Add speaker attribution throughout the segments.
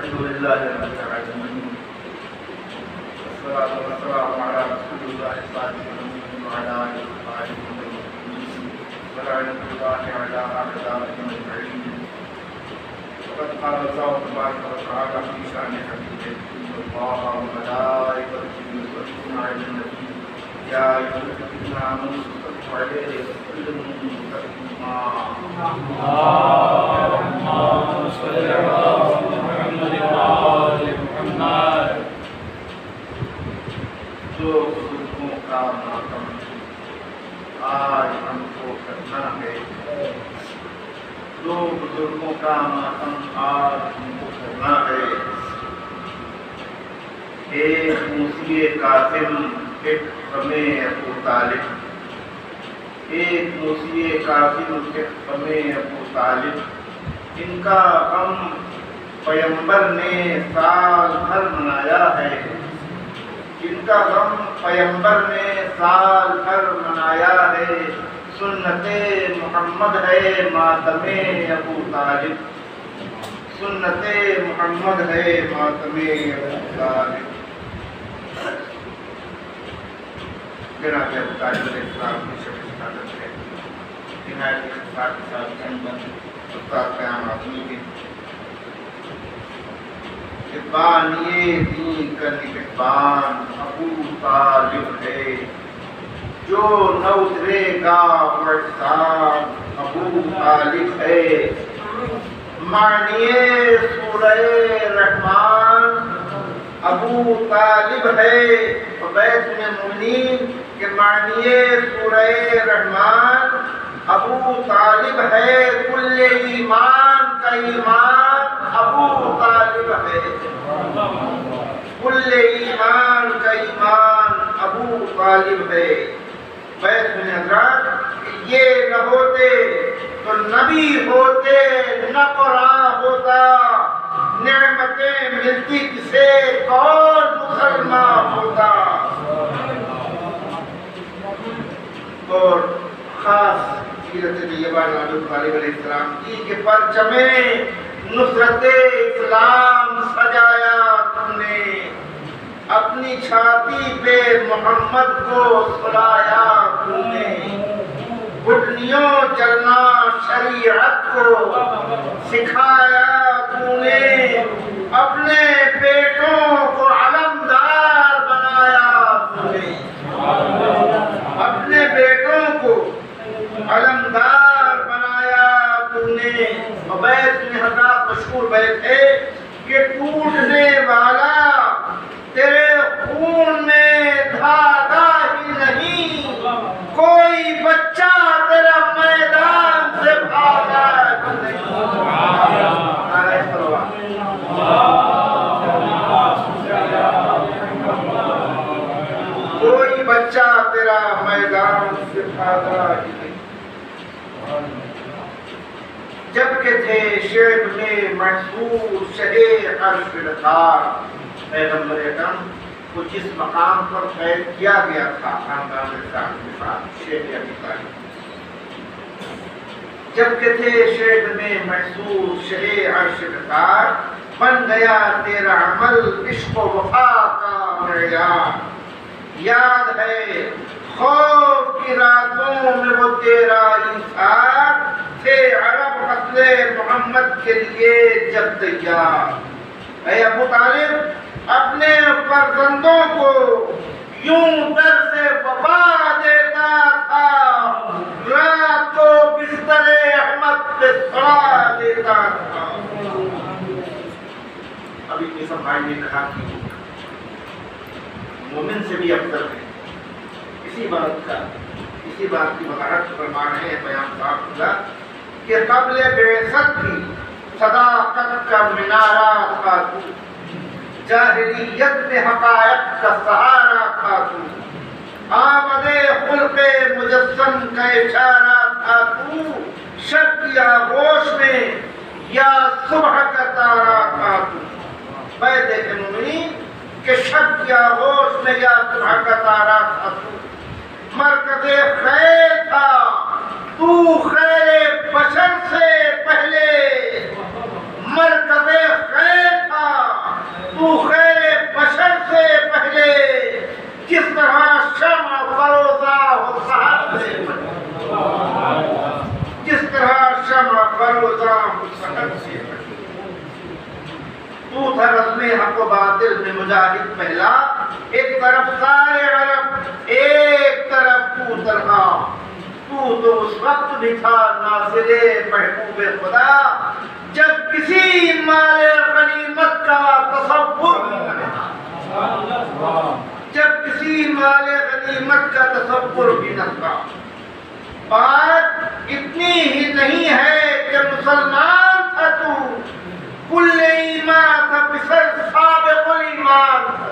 Speaker 1: لله رب العالمين والصلاة والسلام على رسول الله صادق الأمين وعلى آله وصحبه وسلم ولعنة الله على أعدائهم أجمعين. وقد قال الله تبارك وتعالى في شأن حبيبه إن الله وملائكته يصلون على النبي يا أيها الذين آمنوا صلوا عليه وسلموا تسليما.
Speaker 2: اللهم صل على محمد وآل محمد.
Speaker 1: جو بزرگوں کا ماتم آج ہم کو کرنا ہے، جو بزرگوں کا ماتم آج ہم کو کرنا ہے. ایک موسی قاسم، ایک غم ابو طالب. ایک موسی قاسم، ایک غم ابو طالب. ان کا غم پیغمبر نے سال بھر منایا ہے. ان کا غم پیغمبر نے سال بھر منایا ہے. سنت محمد ہے ماتم ابو طالب. سنت محمد ہے ماتم ابو طالب. جناب ابو طالب علیہ السلام کی شہادت ہے. نہایت اختصار کے ساتھ چند استاد قیام آدمی کے بانی دین کا نگہبان ابو طالب ہے. جو نہ اترے گا وحساب ابو طالب ہے. معنی سورہ رحمان ابو طالب ہے. بیت میں مومنین کے معنی سورہ رحمان ابو طالب ہے. کل ایمان کا ایمان ابو طالب ہے. کل ایمان کا ایمان ابو طالب ہے. بیت میں حضرات یہ نہ ہوتے تو نبی ہوتے، نہ قرآن ہوتا. نعمتیں ملتی کسے، کون مسلمان ہوتا. اور خاص سیرت طیبہ ابو طالب علیہ السلام کی کہ پرچم نصرت اسلام سجایا تم نے. اپنی چھاتی پہ محمد کو سلایا تم نے. گھٹنیوں چلنا شریعت کو سکھایا تم نے. اپنے بیٹوں کو علمدار بنایا تم نے. اپنے بیٹوں کو علمدار بنایا تم نے. بیت میں حضرات مشہور بیت ہے کہ ٹوٹنے والا تیرے خون میں دھاگا ہی نہیں، کوئی بچہ تیرا میدان سے بھاگا نہیں. کوئی بچہ تیرا میدان سے بھاگا ہی نہیں. جب کہ تھے شعب میں محصور شہے عرش رخار. پیغمبر اکرم کو جس مقام پر قید کیا گیا تھا خاندان رسالت کے ساتھ شیخ ابی طالب، جب کہ تھے شعب میں محصور شہے عرش رخار. بن گیا تیرا عمل عشق و وفا کا معیار. یاد ہے خوف کی راتوں میں وہ تیرا ایثار. تھے عرب قتل محمد کے لیے جب تیار. اے ابو طالب اپنے فرزندوں کو یوں در سے وفا دیتا تھا، رات کو بستر احمد پہ سڑا دیتا تھا. ابھی قسم بھائی نے کہا کہ مومن سے بھی افضل ہے. اسی بات کی وضاحت فرما رہے ہیں بیان صاحب اللہ کہ قبل بعثت بھی صداقت کا مینارہ تھا تو. جاہلیت میں حقائق کا سہارا تھا تو. آمد خلق مجسم کا اشارہ تھا تو. شب کی آغوش میں یا صبح کا تارا تھا تو. بیت مومنین کہ شب کی آغوش میں یا صبح کا تارا تھا تو. مرکز خیر تھا تو، خیر بشر سے پہلے مرکز خیر تھا تو تھا رسم حق و باطل میں مجاہد پہلا، ایک طرف سارے عرب ایک طرف تو تنہا، تو اس وقت بھی تھا ناصر محبوب خدا جب کسی مال غنیمت کا تصور بھی نہ تھا، جب کسی مال غنیمت کا تصور بھی نہ تھا۔ بات اتنی ہی نہیں ہے کہ مسلمان تھا تو، کل ایمان تھا، پسر سابق الایمان تھا،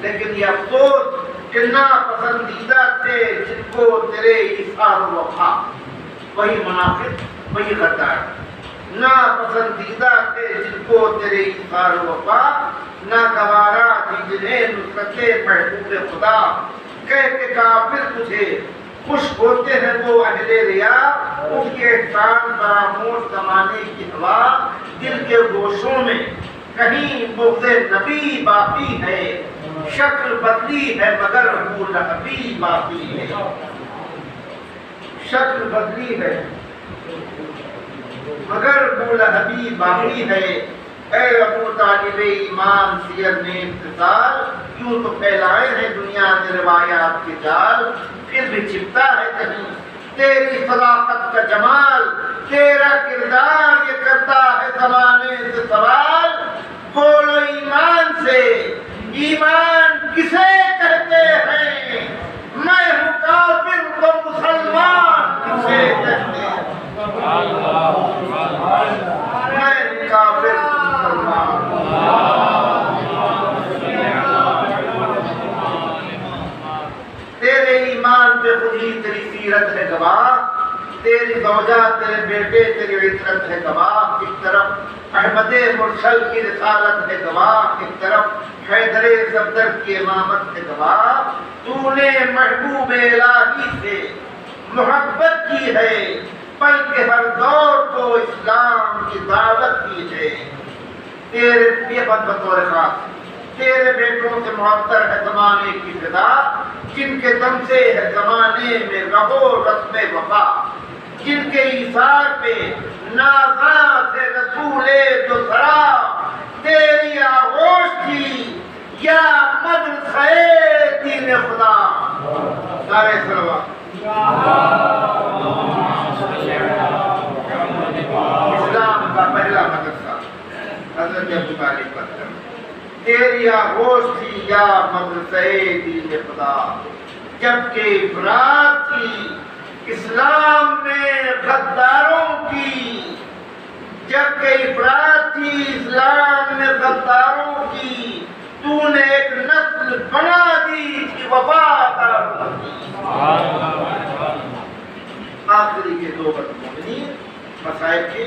Speaker 1: لیکن یہ افسوس کہ ناپسندیدہ تھے جن کو تیرے ایثار و وفا، وہی منافق وہی غدار، ناپسندیدہ تھے جن کو تیرے ایثار و وفا، ناگوارا تھی جنہیں نصرت محبوب خدا، کہہ کے کافر تجھے خوش ہوتے ہیں وہ اہل ریا، اس کے احسان فراموش زمانے کی ہوا، دل کے گوشوں میں کہیں بغض نبی باقی ہے، شکل بدلی ہے مگر ابو لہبی باقی ہے، شکل بدلی ہے مگر ابو لہبی باقی ہے۔ اے ابو طالب ایمان سیر میں انتظار، کیوں تو پھیلائے ہیں دنیا میں روایات کے جال، پھر بھی چھپتا ہے کہیں تیری صداقت کا جمال، تیرا کردار یہ کرتا ہے زمانے سے سوال، بولو ایمان سے ایمان کسے کہتے ہیں، میں ہوں کافر تو مسلمان کسے کہتے ہیں، میں ہوں کافر تو مسلمان۔ تیرے ایمان پہ خود ہی تیری سیرت ہے گواہ، تیری زوجہ تیرے بیٹے تیری عطرت ہے گواہ، ایک طرف احمد مرسل کی رسالت ہے گواہ، ایک طرف حیدر صفدر کی امامت ہے گواہ، تو نے محبوب الہی سے محبت کی ہے، بلکہ ہر دور کو اسلام کی دعوت کی ہے، تیرے یہ بطور خاص تیرے بیٹوں سے معطر ہے زمانے کی فضا، جن کے دم سے ہے زمانے میں رہو رسم وفا، جن کے ایثار پہ نازات ہے رسول دو سرا، تیری آغوش تھی یا مدرسہ دین خدا، نعرہ صلوات۔ اسلام کا پہلا مدرسہ حضرت ابو طالب پر تیری آغوش تھی یا مدرسہ دین خدا، جبکہ افراد تھی اسلام میں غداروں کی، جبکہ افراد تھی اسلام میں غداروں کی، تو نے ایک نسل بنا دی تھی وفاداروں کی۔ آخری کے دو بدمونی مسائل کے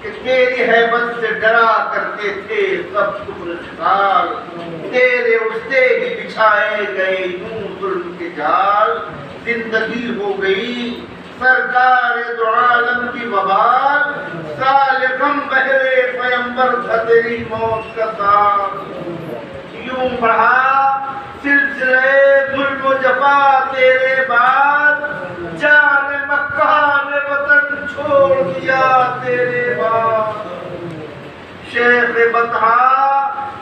Speaker 1: کہ تیری حیبت سے ڈرا کرتے تھے سب کفر خصال، تیرے اسے ہی بچھائے گئے یوں ظلم کے جال، زندگی ہو گئی سرکار دو عالم کی وبال، سال غم بہرے پیمبر تھا تیری موت کا سال، یوں بڑھا سلسلے ظلم و جفا تیرے بعد، جان مکہ نے وطن چھوڑ دیا تیرے بعد، شیخ بطحا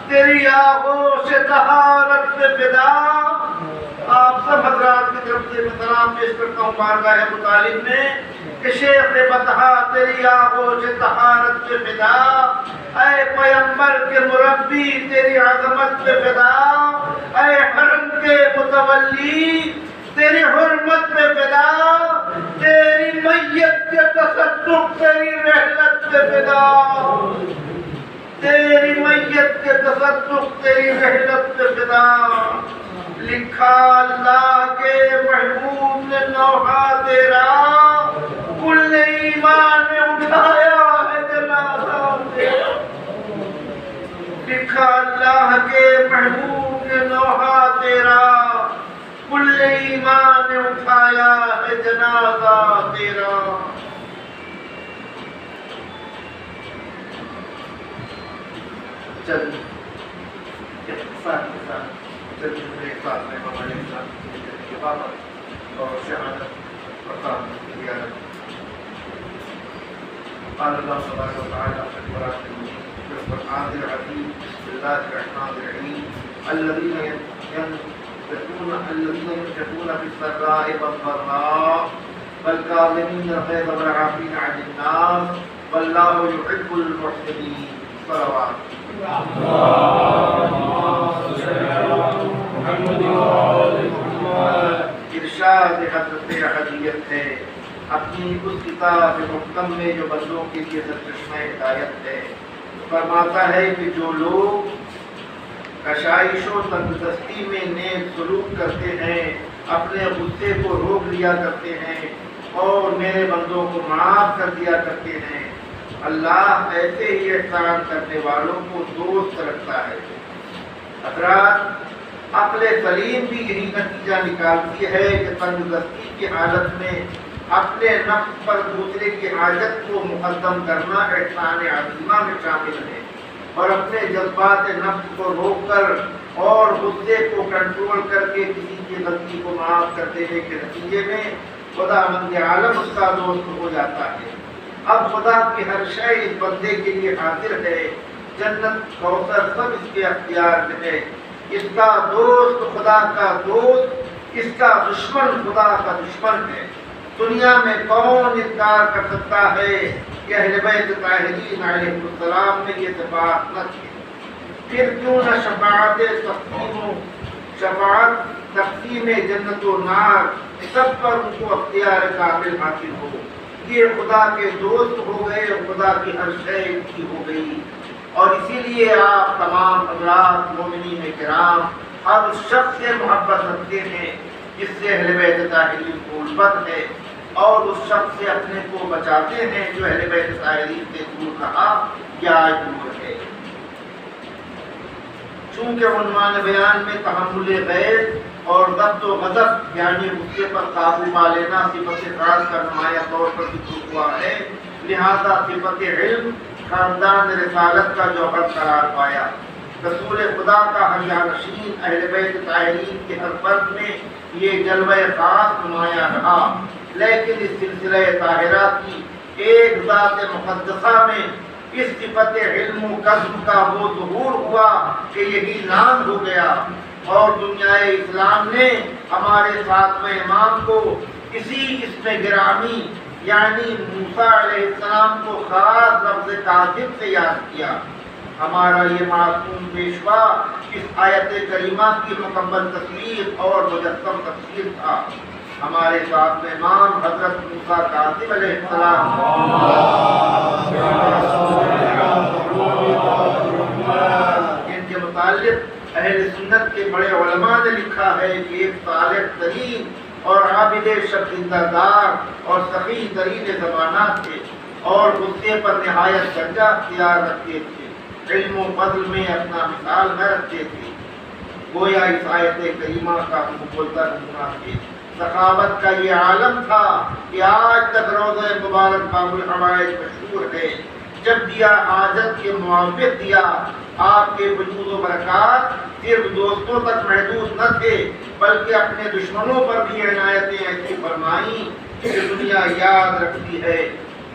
Speaker 1: تیری آغوش طہارت پہ فدا، آپ سب حضرات کی طرف سے میں سلام پیش کرتا ہوں بارگاہ ابو طالب میں کہ شیخ بطحا تیری آغوش طہارت پہ فدا، اے پیمبر کے مربی تیری عظمت پہ فدا، اے حرم کے متولی تیری حرمت پہ فدا، تیری میت کے تصدق تیری رحلت پہ فدا، تیری میت کے تصدق تیری رحلت پہ فدا، لکھا اللہ کے محبوب نے نوحہ تیرا، کل ایمان نے اٹھایا ہے جنازہ تیرا، لکھا اللہ کے محبوب نے نوحہ تیرا، کل ایمان نے اٹھایا ہے جنازہ تیرا۔ چل اختصار کے ساتھ چل میرے ساتھ میں ہمارے ساتھ بابت اور شہادت مقام کی قیادت قال اللہ تبارک و تعالی فی القرآن الرحمن الرحیم بسم اللہ الرحمن الرحیم الذین ينفقون في السراء والضراء والكاظمين الغيظ والعافين عن الناس والله يحب المحسنين صلوات ارشاد حضرت احدیت ہے اپنی اس کتاب محکم میں جو بندوں کے لیے سرچشمہ ہدایت ہے، فرماتا ہے کہ جو لوگ کشائش و تنگدستی میں نیک سلوک کرتے ہیں، اپنے غصے کو روک لیا کرتے ہیں اور میرے بندوں کو معاف کر دیا کرتے ہیں، اللہ ایسے ہی احسان کرنے والوں کو دوست رکھتا ہے۔ حضرات، عقل سلیم بھی یہی نتیجہ نکالتی ہے کہ تنگدستی کی حالت میں اپنے نفس پر دوسرے کی حاجت کو مقدم کرنا احسان عظیمہ میں شامل ہے، اور اپنے جذبات نفس کو روک کر اور غصے کو کنٹرول کر کے کسی کی غلطی کو معاف کر دینے کے نتیجے میں خدا مند عالم اس کا دوست ہو جاتا ہے۔ اب خدا کی ہر شے اس بندے کے لیے حاضر ہے، جنت کوثر سب اس کے اختیار میں ہے۔ اس کا دوست خدا کا دوست، اس کا دشمن خدا کا دشمن ہے۔ دنیا میں کون انکار کر سکتا ہے کہ اہل بیت طاہرین علیہ السلام میں یہ صفات نہ تھی؟ پھر کیوں نہ شفاعت تقسیم جنت و نار سب پر ان کو اختیار کامل حاصل ہو؟ یہ خدا کے دوست ہو گئے اور خدا کی ہر شے ان کی ہو گئی۔ اور اسی لیے آپ تمام حضرات مومنین کرام ہر اس شخص سے محبت رکھتے ہیں جس سے اہل بیت طاہرین کو الفت ہے، اور اس شخص سے اپنے کو بچاتے ہیں جو اہل بیت طاہرین سے دور کہا یا دور ہے۔ چونکہ عنوان بیان میں تحمل غیظ اور ضبط و غضب یعنی غصے پر قابو پا لینا صفت خاص کا نمایاں طور پر ذکر ہوا ہے، لہذا صفت علم خاندان رسالت کا جوہر قرار پایا۔ رسول خدا کا ہر جانشین اہل بیت طاہرین کے ہر فرد میں یہ جلوہ خاص نمایاں رہا، لیکن اس سلسلہ طاہرہ کی ایک ذات مقدسہ میں اس صفت علم و قصد کا وہ ظہور ہوا کہ یہی نام ہو گیا، اور دنیا اسلام نے ہمارے ساتویں امام کو اسی اسم گرامی یعنی موسیٰ علیہ السلام کو خاص لفظ کاذب سے یاد کیا۔ ہمارا یہ معصوم پیشوا اس آیت کریمہ کی مکمل تصویر اور مجسم تفسیر تھا۔ ہمارے ساتھ میں امام حضرت موسیٰ کاذب علیہ السلام ان کے متعلق اہل سنت کے بڑے علماء نے لکھا ہے کہ ایک صالح ترین اور عابد شرمندگار اور سخی ترین زمانہ تھے، اور غصے پر نہایت درجہ اختیار رکھتے تھے، علم و فضل میں اپنا مثال نہ رکھتے تھے، گویا اس آیت کریمہ کا مقبولہ نمونہ تھے۔ سخاوت کا یہ عالم تھا کہ آج تک روضہ مبارک باب الحوائج مشہور ہے۔ جب دیا حاجت کے موافق دیا، آپ کے وجود و برکات صرف دوستوں تک محدود نہ تھے بلکہ اپنے دشمنوں پر بھی عنایتیں ایسی فرمائیں کہ دنیا یاد رکھتی ہے۔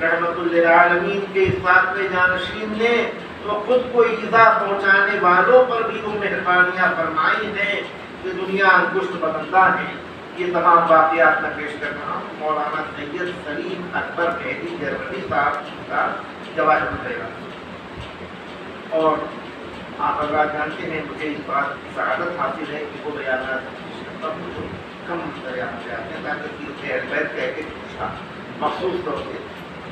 Speaker 1: رحمت للعالمین کے اس ساتویں جانشین نے تو خود کو ایذا پہنچانے والوں پر بھی وہ مہربانیاں فرمائی ہیں کہ دنیا انگشت بدندہ ہے۔ یہ تمام واقعات میں پیش کر رہا ہوں مولانا سید سلیم اکبر مہدی جرمنی صاحب کا جواہر الخیرات، اور آپ اگر جانتے ہیں مجھے اس بات کی سعادت حاصل ہے کہ وہ بیانات کم دریافت سے آتے ہیں تاکہ اہل بیت کہہ کے پوچھا مخصوص طور سے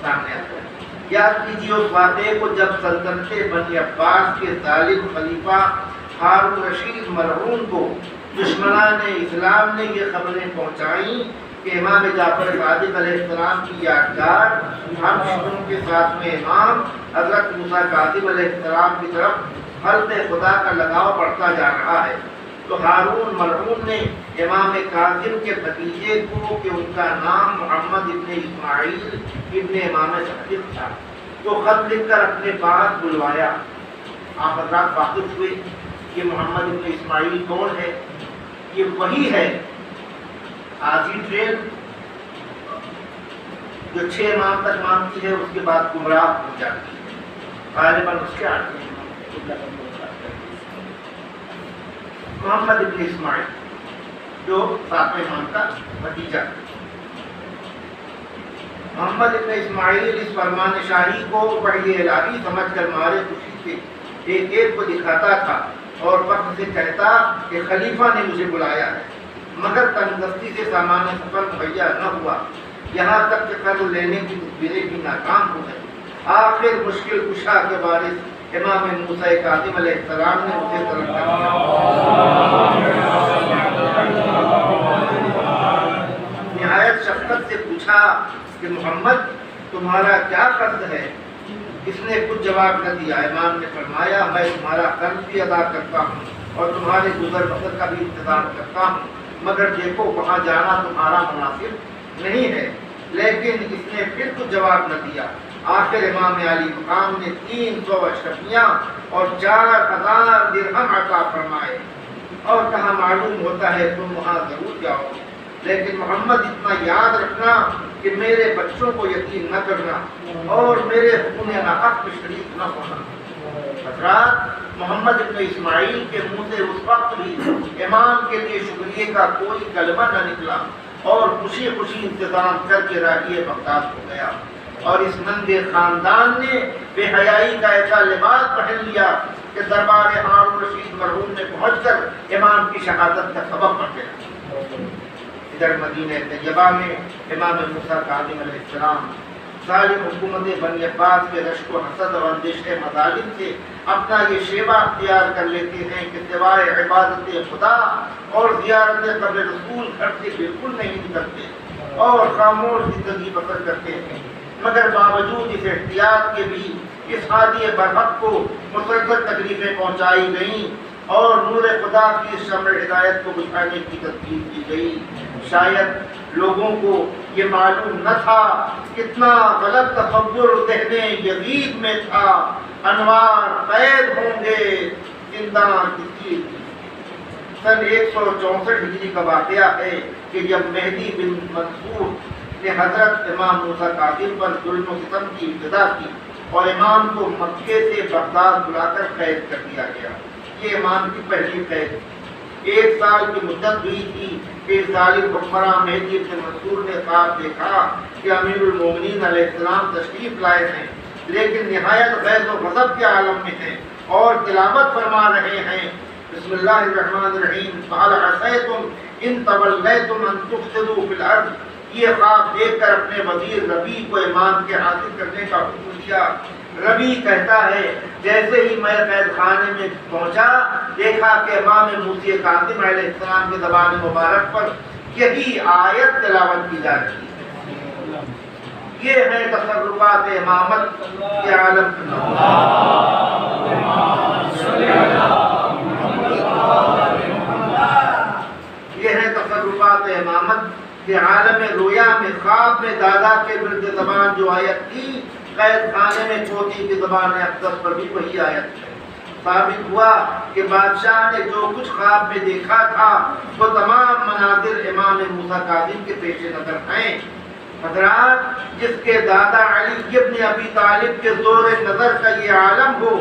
Speaker 1: سامنے آتا ہے۔ یاد کیجیے اس واقعے کو جب سلطنت بنی عباس کے ظالم خلیفہ ہارون رشید مرحوم کو دشمنان اسلام نے یہ خبریں پہنچائیں کہ امام جعفر صادق علیہ السلام کی یادگار ہم شیعوں کے ساتھ میں امام حضرت موسیٰ کاظم علیہ السلام کی طرف خلق خدا کا لگاؤ بڑھتا جا رہا ہے، تو ہارون مرحوم نے امام کاظم کے بھتیجے کو کہ ان کا نام محمد ابن اسماعیل ابن امام صادق تھا، تو خط لکھ کر اپنے پاس بلوایا۔ آپ حضرات واقف ہوئے کہ محمد ابن اسماعیل کون ہے؟ یہ وہی ہے آدھی ٹرین جو 6 ماہ تک مانتی ہے، اس کے بعد گمراہ ہو جاتی ہے، غالباً اس کے آدمی محمد ابن اسماعیل جو ساتویں امام کا بھتیجا، محمد ابن اسماعیل اس فرمان شاہی کو وحی الہی سمجھ کر مارے خوشی سے ایک ایک کو دکھاتا تھا اور فخر سے کہتا کہ خلیفہ نے مجھے بلایا ہے، مگر تنگدستی سے سامان سفر مہیا نہ ہوا، یہاں تک کہ قرض لینے کی تدبیریں بھی ناکام ہو گئی۔ آخر مشکل کشا کے وارث امام موسیٰ کاظم علیہ السلام نے اسے طلب کر دیا، نہایت شفقت سے پوچھا کہ محمد تمہارا کیا قرض ہے؟ اس نے کچھ جواب نہ دیا۔ امام نے فرمایا میں تمہارا قرض بھی ادا کرتا ہوں اور تمہارے گزر بسر کا بھی انتظام کرتا ہوں، مگر دیکھو وہاں جانا تمہارا مناسب نہیں ہے۔ لیکن اس نے پھر کچھ جواب نہ دیا۔ آخر امام علی مقام نے 300 اشرفیاں اور 4000 درہم عطا فرمائے اور کہا معلوم ہوتا ہے تم وہاں ضرور جاؤ، لیکن محمد اتنا یاد رکھنا کہ میرے بچوں کو یتیم نہ کرنا اور میرے خون ناحق میں شریک نہ ہونا۔ حضرات محمد ابن اسماعیل کے منہ سے اس وقت بھی امام کے لیے شکریہ کا کوئی کلمہ نہ نکلا اور خوشی خوشی انتظام کر کے راہی بغداد ہو گیا، اور اس ننگے خاندان نے بے حیائی کا ایسا لباس پہن لیا کہ دربار ہارون رشید مرحوم میں پہنچ کر امام کی شہادت کا سبب بن گیا۔ ادھر مدینہ طیبہ میں امام موسیٰ کاظم علیہ السلام ظالم حکومت بنی عباس کے رشک و حسد اور اندیشہ مظالم سے اپنا یہ شیبہ اختیار کر لیتے ہیں کہ سوائے عبادت خدا اور زیارت قبر رسول گھر سے بالکل نہیں نکلتے اور خاموش زندگی بسر کرتے ہیں، مگر باوجود اس احتیاط کے بھی اس ہادی برحق کو مسلسل تکلیفیں پہنچائی گئیں اور نور خدا کی شمع ہدایت کو بجھانے کی تدبیر کی گئی۔ شاید لوگوں کو یہ معلوم نہ تھا کتنا غلط تصور ذہن یزید میں تھا، انوار قید ہوں گے زندان کی تیر کی۔ سن 164 ہجری کا واقعہ ہے کہ جب مہدی بن منصور نے حضرت امام موسیٰ کاظم پر ظلم و ستم کی ابتدا کی اور امام کو مکے سے بغداد بلا کر قید کر دیا گیا۔ یہ امام کی پہلی قید 1 سال کی مدت ہوئی تھی کہ ظالم حکمراں مہدی بن منصور نے خواب دیکھا کہ امیر المومنین علیہ السلام تشریف لائے ہیں، لیکن نہایت غیظ و غضب کے عالم میں ہیں اور تلاوت فرما رہے ہیں بسم اللہ الرحمن الرحیم فَهَلْ عَصَيْتُمْ إِن تَوَلَّيْتُمْ أَن تُفْسِدُوا فِي الْأَرْضِ۔ یہ خواب دیکھ کر اپنے وزیر ربیع کو امام کے حاضر کرنے کا حکم دیا۔ ربیع کہتا ہے جیسے ہی میں قید خانے میں پہنچا دیکھا کہ امام موسیٰ کاظم علیہ السلام کے زبان مبارک پر یہی آیت تلاوت کی جا رہی ہے۔ یہ ہے تصرفات امامت کے عالم کی۔ یہ ہے تصرفات امامت کہ عالم رویا میں خواب میں دادا کے ورد زبان جو آیت تھی قید خانے میں پوتی کی زبان اقدس پر بھی وہی آیت ہے۔ ثابت ہوا کہ بادشاہ نے جو کچھ خواب میں دیکھا تھا وہ تمام مناظر امام موسیٰ کاظم کے پیش نظر ہیں۔ حضرات جس کے دادا علی ابن ابی طالب کے زور نظر کا یہ عالم ہو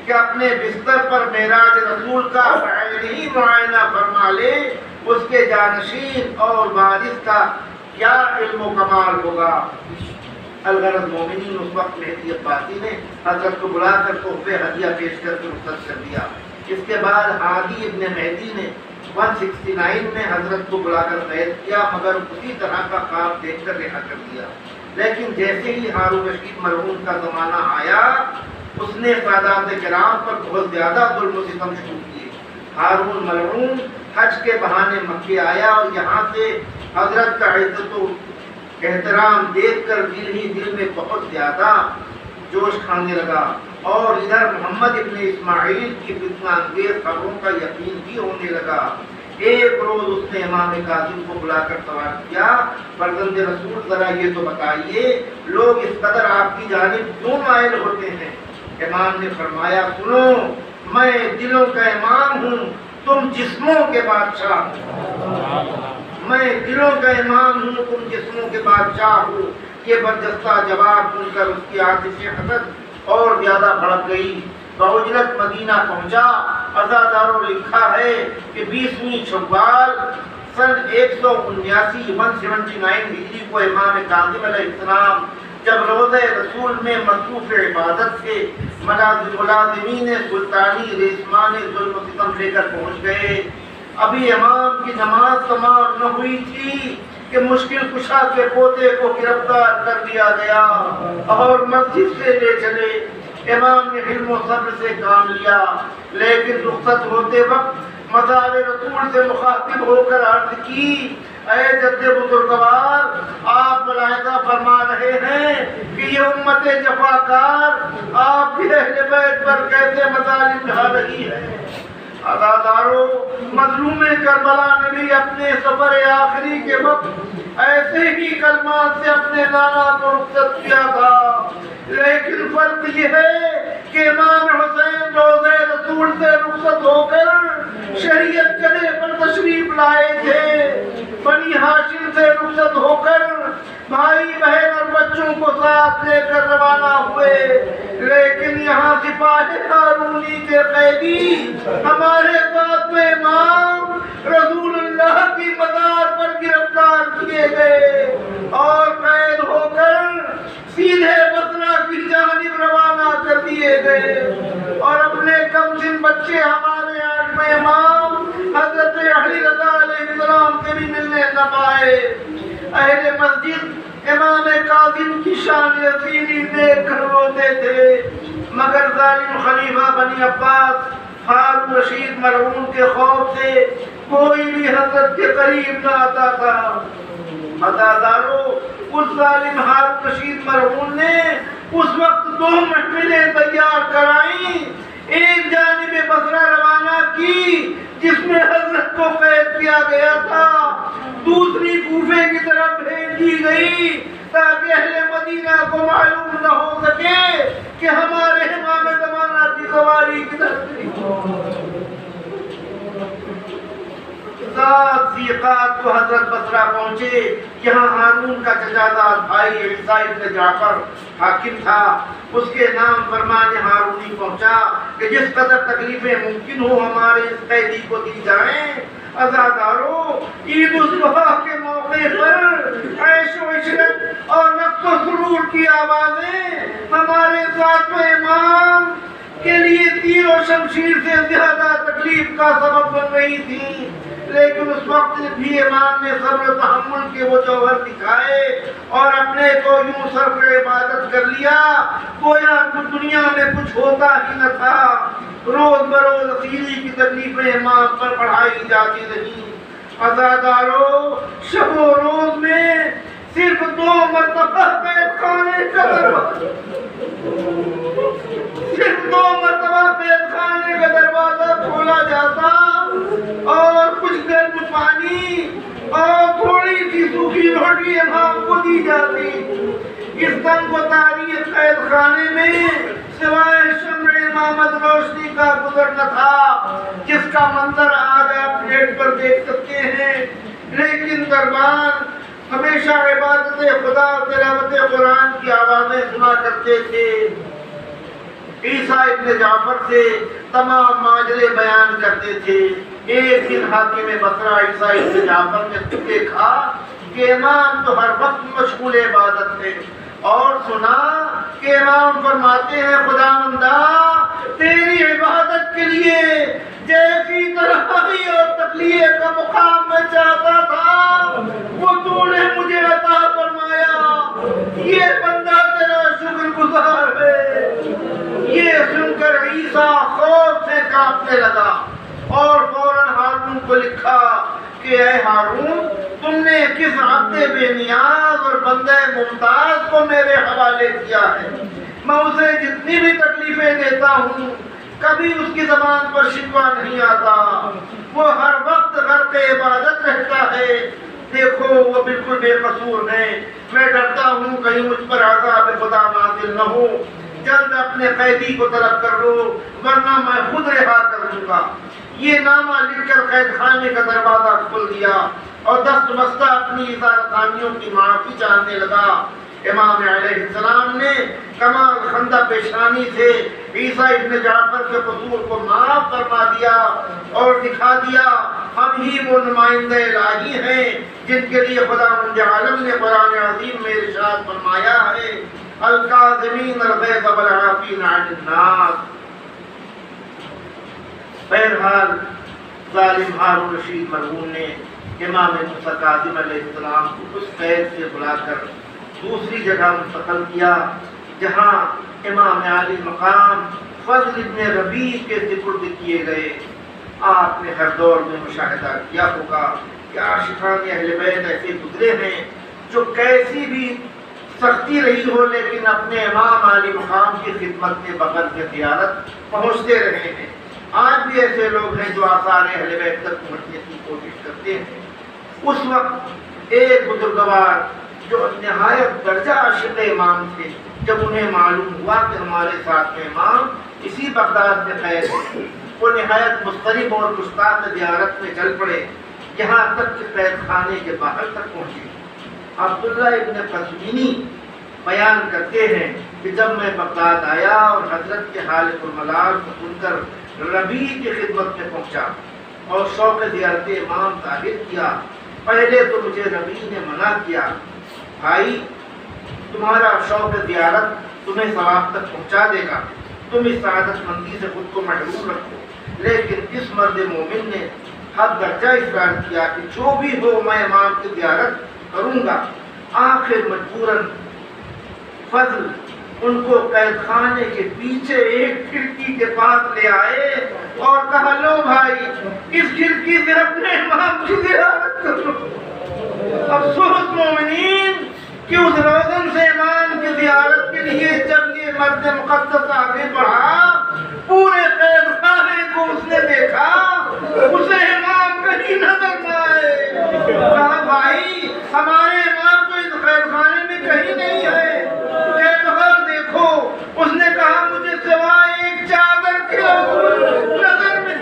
Speaker 1: کہ اپنے بستر پر معراج رسول کا بعینہ ہی معائنہ فرما لے، اس کے جانشین اور وارث کا کیا علم و کمال ہوگا۔ الغرض مومنین اس وقت مہدی عباسی نے حضرت کو بلا کر تحفے ہدیہ پیش کر کے رخصت کر دیا۔ اس کے بعد ہادی ابن مہدی نے 169 میں حضرت کو بلا کر قید کیا، مگر اسی طرح کا خواب دیکھ کر رہا کر دیا۔ لیکن جیسے ہی ہارون رشید مرحوم کا زمانہ آیا اس نے سادات کرام پر بہت زیادہ ظلم و ستم شروع کیے۔ ہارون مرحوم حج کے بہانے مکے آیا اور یہاں سے حضرت کا عزت و احترام دیکھ کر دل ہی دل میں بہت زیادہ جوش کھانے لگا، اور ادھر محمد ابن اسماعیل کی فتنہ انگیز خبروں کا یقین بھی ہونے لگا۔ ایک روز اس نے امام کاظم کو بلا کر سوال کیا فرزند رسول ذرا یہ تو بتائیے لوگ اس قدر آپ کی جانب کیوں مائل ہوتے ہیں؟ امام نے فرمایا سنو میں دلوں کا امام ہوں، تم جسموں کے بادشاہ ہو۔ میں دلوں کا امام ہوں، تم جسموں کے بادشاہ ہو۔ یہ برجستہ جواب سن کر اس کی آتش حسد اور زیادہ بڑھ گئی۔ بعجلت مدینہ پہنچا۔ عزاداروں لکھا ہے کہ 20ویں شوال سن 179 ہجری کو امام کاظم علیہ السلام جب روضہ رسول میں مصروف عبادت سے ملازمین سلطانی ریسمان ظلم و ستم لے کر پہنچ گئے، ابھی امام کی نماز تمام نہ ہوئی تھی کہ مشکل کشا کے پوتے کو گرفتار کر لیا گیا اور مسجد سے لے چلے۔ امام نے حلم و صبر سے کام لیا، لیکن رخصت ہوتے وقت مزار رسول سے مخاطب ہو کر عرض کی، اے جد بزرگوار، آپ ملاحظہ فرما رہے ہیں کہ یہ امت جفاکار آپ کے اہل بیت پر کیسے مظالم ڈھا رہی ہے۔ عزاداروں، مظلوم کربلا نے بھی اپنے سفر آخری کے وقت ایسے ہی کلمات سے اپنے نانا کو رخصت کیا تھا، لیکن فرق یہ ہے کہ امام حسین روضہ رسول سے رخصت ہو کر شریعت قلعے پر تشریف لائے تھے، بنی ہاشم سے رخصت ہو کر بھائی بہن اور بچوں کو ساتھ لے کر روانہ ہوئے، لیکن یہاں سپاہ ہارونی کے قیدی ہمارے ساتھ میں امام رسول اللہ کی مزار پر گرفتار کیے گئے اور قید ہو کر سیدھے بصرہ کی جانب روانہ کر دیے گئے، اور اپنے کم سن بچے ہمارے آٹھویں امام حضرت علی رضا علیہ السلام سے بھی ملنے نہ پائے۔ اہل مسجد امام کاظم کی شان یسیری دیکھ کر روتے تھے، مگر ظالم خلیفہ بنی عباس ہارون رشید مرحوم کے خوف سے کوئی بھی حضرت کے قریب نہ آتا تھا۔ عزاداروں، اس ظالم ہارون رشید مرحوم نے اس وقت 2 محفلیں تیار کرائیں، ایک جانب بصرہ روانہ کی جس میں حضرت کو قید کیا گیا تھا، دوسری کوفے کی طرف بھیج دی گئی تاکہ اہل مدینہ کو معلوم نہ ہو سکے کہ ہمارے امام زمانہ کی سواری کدھر تھی۔ سات ذیقات کو حضرت بصرہ پہنچے، یہاں ہارون کا چچازاد بھائی عیسیٰ ابن جعفر حاکم تھا، اس کے نام فرمان ہارونی پہنچا کہ جس قدر تکلیفیں ممکن ہو ہمارے اس قیدی کو دی جائیں۔ عزاداروں، عید الاضحیٰ کے موقع پر عیش و عشرت اور نقص و سرور کی آوازیں ہمارے ساتویں امام کے لیے تیر و شمشیر سے زیادہ تکلیف کا سبب بن رہی تھی، لیکن اس وقت بھی امام نے صبر و تحمل کے وہ جوہر دکھائے اور اپنے کو یوں صرف عبادت کر لیا گویا دنیا میں کچھ ہوتا ہی نہ تھا۔ روز بروز اسیری کی تکلیفیں امام پر بڑھائی جاتی رہی۔ عزاداروں، شب و روز میں صرف 2 مرتبہ قید خانے کا دروازہ کھولا جاتا اور کچھ گرم پانی اور تھوڑی سی سوکھی روٹی امام کو دی جاتی۔ اس تنگ و تاریخ قید خانے میں سوائے شمع امامت روشنی کا گزر نہ تھا جس کا منظر آج آپ نیٹ پر دیکھ سکتے ہیں، لیکن دربان ہمیشہ عبادت خدا اور تلاوت قرآن کی آوازیں سنا کرتے تھے۔ عیسیٰ ابن جعفر سے تمام ماجرے بیان کرتے تھے۔ ایک دن حاکم بصرہ عیسیٰ ابن جعفر نے دیکھا کہ امام تو ہر وقت مشغول عبادت تھے اور سنا کہ امام فرماتے ہیں خداوندا تیری عبادت کے لیے جیسی تنہائی اور تقلیہ کا مقام میں چاہتا تھا وہ تو نے مجھے عطا فرمایا، یہ بندہ تیرا شکر گزار ہے۔ یہ سن کر عیسیٰ خوف سے کانپنے لگا اور فوراً ہارون کو لکھا کہ اے ہارون، تم نے کس عبد بے نیاز اور بندہ ممتاز کو میرے حوالے کیا ہے؟ میں اسے جتنی بھی تکلیفیں دیتا ہوں کبھی اس کی زبان پر شکوہ نہیں آتا، وہ ہر وقت غرق عبادت رہتا ہے۔ دیکھو وہ بالکل بے قصور ہے، میں ڈرتا ہوں کہیں مجھ پر عذاب خدا نازل نہ ہو، جلد اپنے قیدی کو طلب کر لو ورنہ میں خود رہا کر دوں گا۔ یہ نامہ لکھ کر قید خانے کا دروازہ کھول دیا اور دست بستہ اپنی اظہار خانیوں کی معافی چاہنے لگا۔ امام علیہ السلام نے کمال خندہ پیشانی سے عیسیٰ ابن جعفر کے قصور کو معاف فرما دیا اور دکھا دیا ہم ہی وہ نمائندہ الہی ہیں جن کے لیے خدا مند عالم نے قرآن عظیم میں ارشاد فرمایا ہے الکاظمین الغیظ والعافین عن الناس۔ بہرحال ظالم ہارون رشید مرحوم نے امام موسیٰ کاظم علیہ السلام کو اس قید سے بلا کر دوسری جگہ منتقل کیا جہاں امام عالی مقام فضل ابن ربیع کے سپرد کیے گئے۔ آپ نے ہر دور میں مشاہدہ کیا ہوگا کہ عاشقان اہل بیت ایسے گزرے ہیں جو کیسی بھی سختی رہی ہو لیکن اپنے امام عالی مقام کی خدمت میں بغیر کے زیارت پہنچتے رہے ہیں۔ آج بھی ایسے لوگ ہیں جو آثار اہل بیت تک پہنچنے کی کوشش کرتے ہیں۔ اس وقت ایک بزرگوار جو نہایت درجہ عاشق امام تھے، جب انہیں معلوم ہوا کہ ہمارے ساتھ میں امام اسی بغداد میں قید ہے، وہ نہایت مضطرب اور مشتاق زیارت میں چل پڑے، یہاں تک کہ قید خانے کے باہر تک پہنچے۔ عبداللہ ابن قزوینی بیان کرتے ہیں کہ جب میں بغداد آیا اور حضرت کے حالت الملال کو سن کر ربیع کی خدمت میں پہنچا اور شوق زیارت امام ظاہر کیا، پہلے تو مجھے ربیع نے منع کیا، بھائی تمہارا شوق زیارت تمہیں ثواب تک پہنچا دے گا، تم اس سعادت مندی سے خود کو محروم رکھو۔ لیکن اس مرد مومن نے حد درجہ اصرار کیا کہ جو بھی ہو میں امام کی زیارت کروں گا۔ آخر مجبوراً فضل ان کو قید خانے کے پیچھے ایک کھڑکی کے پاس لے آئے اور کہا لو بھائی اس کھڑکی سے اپنے امام کی زیارت کرو۔ افسوس مومنین کہ اس روزن سے امام کی زیارت کے لیے جب یہ مرد مقدس آگے بڑھا، پورے قید خانے کو اس نے دیکھا، اسے امام کہیں نظر نہ آئے۔ کہا بھائی ہمارے امام تو اس قید خانے میں کہیں نہیں ہے، دیکھو۔ اس نے کہا مجھے سوائے ایک چادر کے نظر میں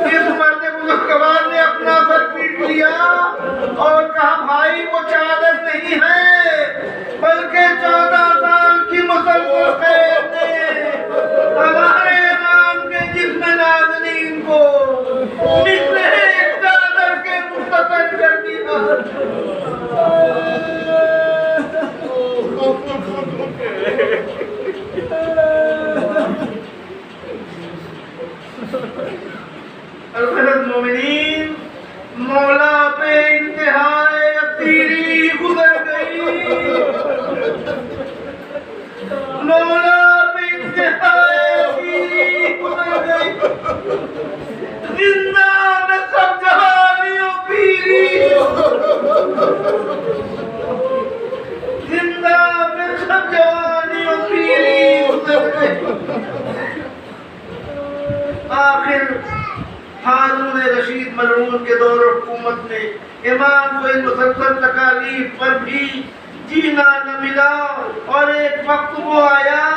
Speaker 1: اس مرد بزرگوار نے اپنا سر پیٹ لیا اور کہا بھائی وہ چادر نہیں ہے بلکہ 14 سال کی مسلسل قید نے ہمارے امام کے جسم نازنین کو مثل ایک چادر کے مستقل کر دیا۔ الغرض مومنین مولا پہ انتہائے اسیری گزر گئی، مولا پہ انتہائے اسیری گزر گئی، زندہ میں سب جہانیوں پیری، زندہ میں سب جہانیوں پیری گزر گئی۔ آخر ہارون رشید ملعون کے دور حکومت میں امام کو ان مسلسل تکالیف پر بھی جینا نہ ملا، اور ایک وقت وہ آیا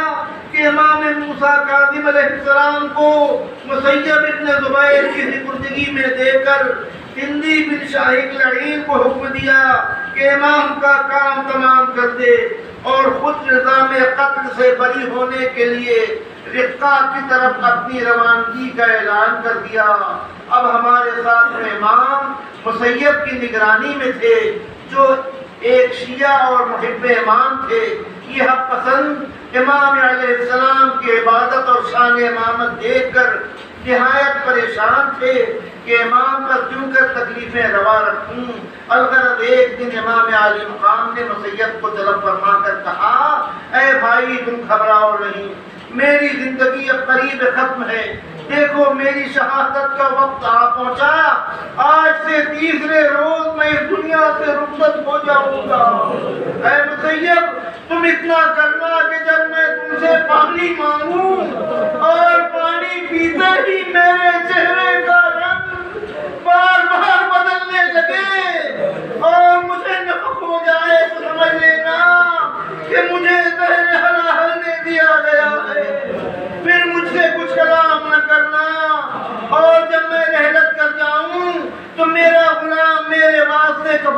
Speaker 1: کہ امام موسیٰ کاظم علیہ السلام کو مسیب ابن زبیر کی سپردگی میں دے کر ہندی بن شاہق لعین کو حکم دیا کہ امام کا کام تمام کر دے، اور خود نظام قتل سے بری ہونے کے لیے رقہ کی طرف اپنی روانگی کا اعلان کر دیا۔ اب ہمارے ساتھ میں امام مسیب کی نگرانی میں تھے جو ایک شیعہ اور محب امام تھے۔ یہ حق پسند امام علیہ السلام کی عبادت اور شان امامت دیکھ کر نہایت پریشان تھے کہ امام پر کیوں کر تکلیفیں روا رکھوں۔ الغرض ایک دن امام عالی مقام نے مسیب کو طلب فرما کر کہا اے بھائی تم گھبراؤ نہیں، میری زندگی اب قریب ختم ہے، دیکھو میری شہادت کا وقت آ پہنچا، آج سے تیسرے روز میں اس دنیا سے رخصت ہو جاؤں گا۔ اے مسیب تم اتنا کرنا کہ جب میں تم سے پانی مانگوں اور پانی پیتے ہی میرے چہرے کا رنگ بار بار بدلنے لگے اور مجھے نفق ہو جائے تو سمجھ لینا کہ مجھے زہر حلال دے دیا گیا ہے، پھر مجھ سے کچھ کلام نہ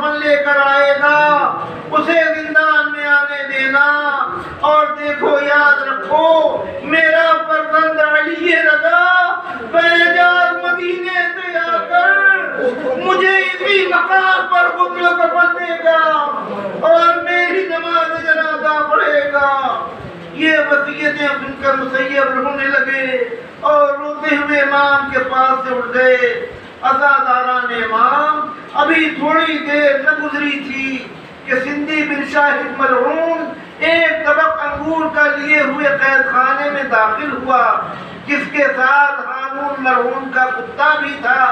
Speaker 1: کفن لے کر آئے گا اسے زندان میں آنے دینا، اور دیکھو یاد رکھو میرا فرزند علی رضا بیجاز مدینے سے آ کر مجھے اسی مقام پر غسل و کفن دے گا اور میری نماز جنازہ پڑھے گا۔ یہ وصیتیں سن کر مسیب رونے لگے اور روتے ہوئے امام کے پاس سے اٹھ گئے۔ عزاداران امام ابھی تھوڑی دیر نہ گزری تھی کہ سندھی بن شاہد ملعون ایک طبق انگور کا لیے ہوئے قید خانے میں داخل ہوا، جس کے ساتھ ہارون ملعون کا کتا بھی تھا۔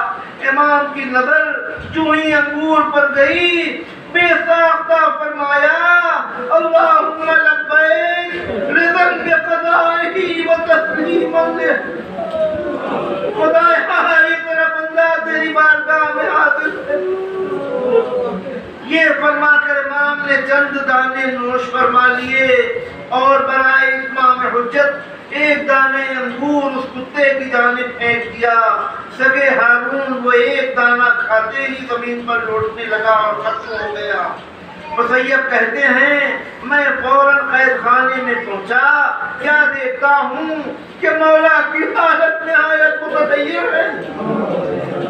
Speaker 1: امام کی نظر جو ہی انگور پر گئی بے ساختہ فرمایا اللہم لبیک رضا بقضائہ و تسلیما لہ۔ خدایا یہ تیرا بندہ تیری بارگاہ میں حاضر ہے۔ یہ فرما کر امام نے چند دانے نوش فرما لیے اور برائے اتمام حجت ایک دانے انگور اس کتے کی جانب پھینک دیا۔ سگے ہارون وہ ایک دانہ کھاتے ہی زمین پر لوٹنے لگا اور ختم ہو گیا۔ مسیب کہتے ہیں میں فوراً قید خانے میں پہنچا، کیا دیکھتا ہوں کہ مولا کی حالت نہایت متغیر ہے،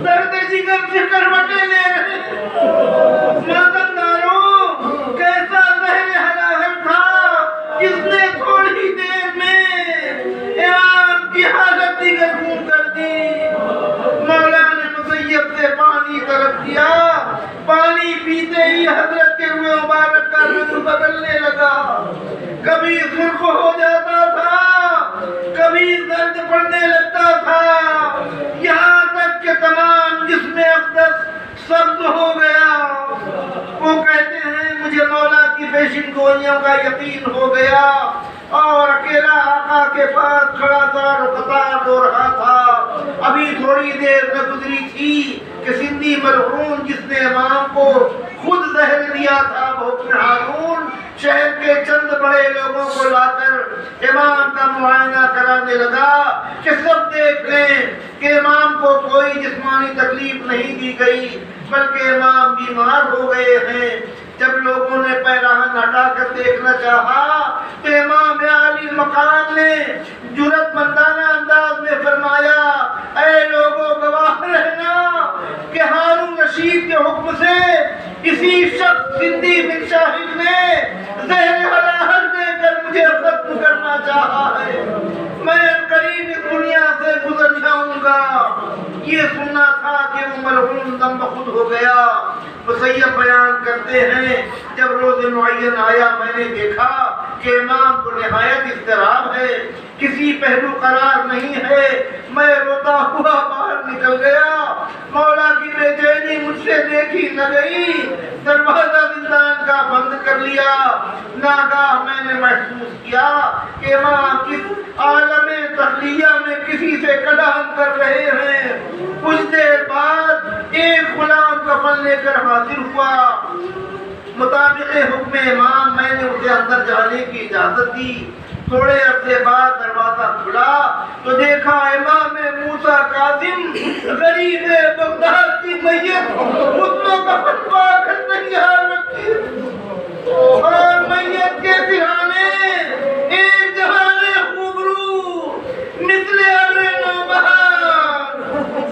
Speaker 1: درد جگر سے کروٹیں لے رہے ہیں۔ ماتمداروں کیسا زہر حلاحل تھا جس نے تھوڑی دیر میں امام کی حالت دیگرگون کر دی۔ مولا نے مسیب سے پانی طلب کیا، پانی پیتے ہی حضرت کے روح مبارک کا رنگ بدلنے لگا، کبھی سرخ ہو جاتا تھا، کبھی درد پڑنے لگتا تھا، یہاں تک کہ تمام جسم اقدس سبز ہو گیا۔ وہ کہتے ہیں مجھے مولا کی پیشن گوئیوں کا یقین ہو گیا اور اکیلا آقا کے پاس کھڑا دار و قطار ہو رہا تھا۔ ابھی تھوڑی دیر نہ گزری تھی کہ سندھی ملعون جس نے امام کو خود زہر دیا تھا بحکم ہارون شہر کے چند بڑے لوگوں کو لا کر امام کا معائنہ کرانے لگا کہ سب دیکھ لیں کہ امام کو کوئی جسمانی تکلیف نہیں دی گئی بلکہ امام بیمار ہو گئے ہیں۔ جب لوگوں نے پیراہن ہٹا کر دیکھنا چاہا تو امام عالی مقام نے جرأت مندانہ انداز میں فرمایا اے لوگوں گواہ رہنا کہ ہارون رشید کے حکم سے اسی شخص سندھی بن شاہد نے زہر حلاحل دے کر مجھے ختم کرنا چاہا ہے، میں قریب اس دنیا سے گزر جاؤں گا۔ یہ سننا تھا کہ وہ ملعون دم بخود ہو گیا۔ مسیب بیان کرتے ہیں جب روز معین آیا میں نے دیکھا کہ امام کو نہایت اضطراب ہے، کسی پہلو قرار نہیں ہے۔ میں روتا ہوا باہر نکل گیا، مولا کی بے چینی مجھ سے دیکھی نہ گئی، دروازہ زندان کا بند کر لیا۔ ناگاہ میں نے محسوس کیا کہ امام کس عالم تخلیہ میں کسی سے کلام کر رہے ہیں۔ کچھ دیر بعد ایک غلام کفن لے کر حاضر ہوا۔ مطابق حکم امام میں نے اسے اندر جانے کی اجازت دی۔ تھوڑے عرصے بعد دروازہ کھلا تو دیکھا امام موسیٰ کاظم غریب بغداد کی میت اس کو کفن پا کر تیار رکھی اور میت کے سرہانے ایک جہان خوبرو مثل ابر نوبہار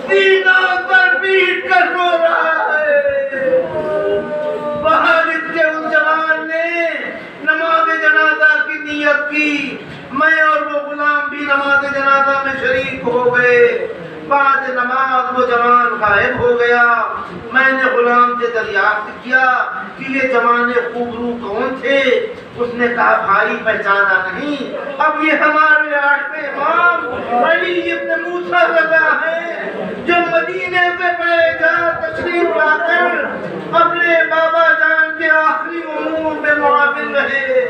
Speaker 1: سینہ پر پیٹ کر رو رہا ہے۔ باہر اس کے اس جوان نے نماز جنازہ کی نیت کی، میں اور وہ غلام بھی نماز جنازہ میں شریک ہو گئے۔ بعد نماز وہ جوان غائب ہو گیا۔ میں نے غلام سے دریافت کیا کہ یہ جوان خوبرو کون تھے؟ اس نے کہا بھائی پہچانا نہیں، اب یہ ہمارے آٹھویں امام علی ابن موسیٰ رضا ہیں جو مدینے سے بیجا تشریف لا کر اپنے بابا جان کے آخری امور میں معاون رہے۔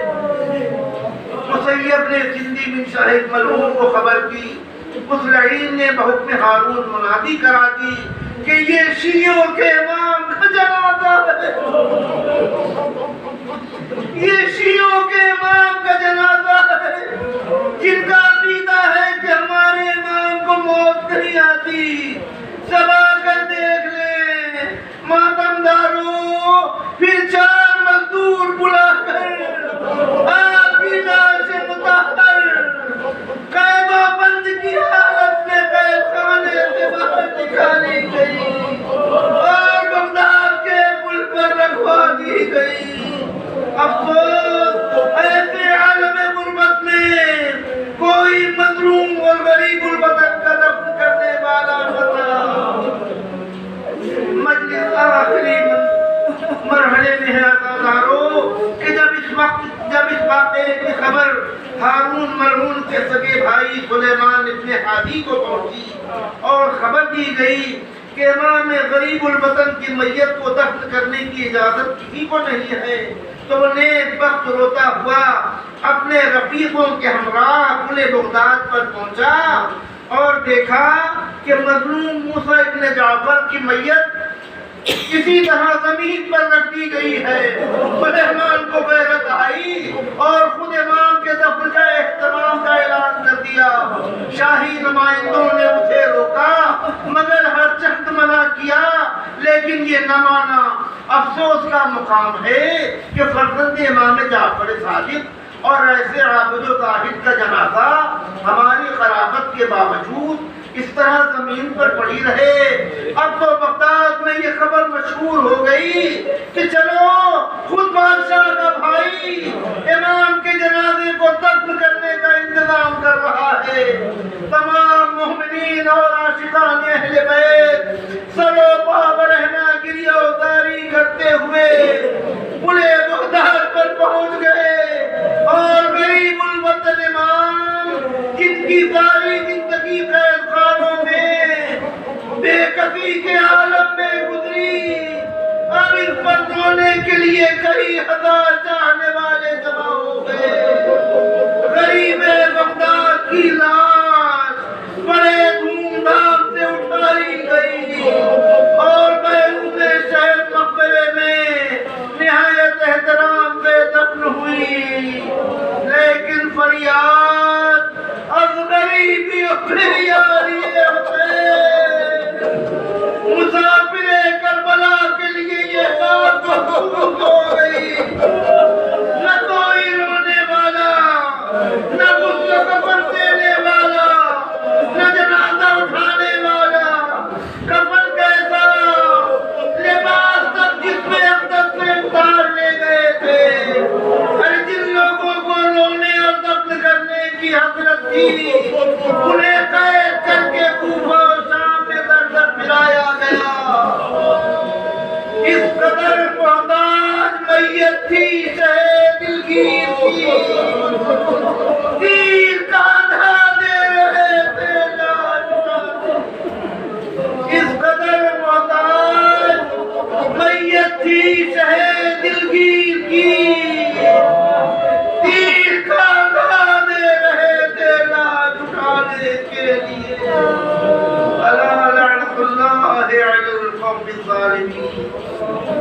Speaker 1: مسیب نے سندھی بن شاہد ملعون کو خبر کی، اس لعین نے بحکم ہارون منادی کرا دی کہ یہ شیعوں کے امام کا جنازہ ہے، یہ شیعوں کے امام کا جنازہ ہے جن کا عقیدہ ہے کہ ہمارے امام کو موت نہیں آتی۔ سب آ کر دیکھ لیں ماتمداروں، رہے ہیں عزادارو کہ جب اس واقعے کی خبر ہارون مرہون کے سگے بھائی سلیمان ابن ہادی کو پہنچی اور خبر دی گئی کہ امام غریب الوطن کی میت کو دفن کرنے کی اجازت کسی کو نہیں ہے، تو وہ نیک بخت روتا ہوا اپنے رفیقوں کے ہمراہ انہیں بغداد پر پہنچا اور دیکھا کہ مظلوم موسیٰ ابن جعفر کی میت اسی طرح زمین پر رکھ دی گئی ہے۔ سلیمان کو غیرت آئی اور خود امام کے دفن کا اہتمام کا اعلان کر دیا۔ شاہی نمائندوں نے اسے روکا مگر ہر چند منع کیا، لیکن یہ نہ مانا۔ افسوس کا مقام ہے کہ فرزند امام جعفر صادق اور ایسے عابد و زاہد کا جنازہ ہماری خرابت کے باوجود اس طرح زمین پر پڑی رہے۔ اب تو بغداد میں یہ خبر مشہور ہو گئی کہ چلو خود بادشاہ کا بھائی امام کے جنازے کو دفن کرنے کا انتظام کر رہا ہے۔ تمام مومنین اور عاشقان اہل بیت سرو پا برہنہ گریہ اتاری کرتے ہوئے پورے بغداد پر پہنچ گئے اور غریب الوطن امام جن کی ساری زندگی قید خانوں میں بے کسی کے عالم میں گزری، اب اس پر رونے کے لیے کئی ہزار چاہنے والے جمع ہو گئے۔ غریب بغداد کی لاش بڑے دھوم دھام سے اٹھائی گئی اور بیرون شہر مقبرے میں نہایت احترام سے دفن ہوئی، لیکن فریاد از غریبی فریادی حسین، مسافر کربلا کے لیے یہ بات محفوظ ہو گئی۔ نہ کوئی رونے والا، نہ غسل کفن دینے والا، نہ جنازہ اٹھانے والا، کفن کیسا لباس تک جس میں اقدس میں اتار لے گئے تھے۔ اور جن لوگوں کو رونے اور دفن کرنے کی حسرت تھی انہیں قید کر کے کوفہ اور شام میں در در پھرایا گیا۔ اس قدر محتاج میت تھی شہ دلگیر کی، تیر کا اندھا دے رہے تھے لاجواب۔ اس قدر محتاج میت تھی شہ دلگیر کی، تیر کا اندھا دے رہے تھے لاج اٹھانے کے لیے۔ الا لعنت اللہ علی القوم الظالمین۔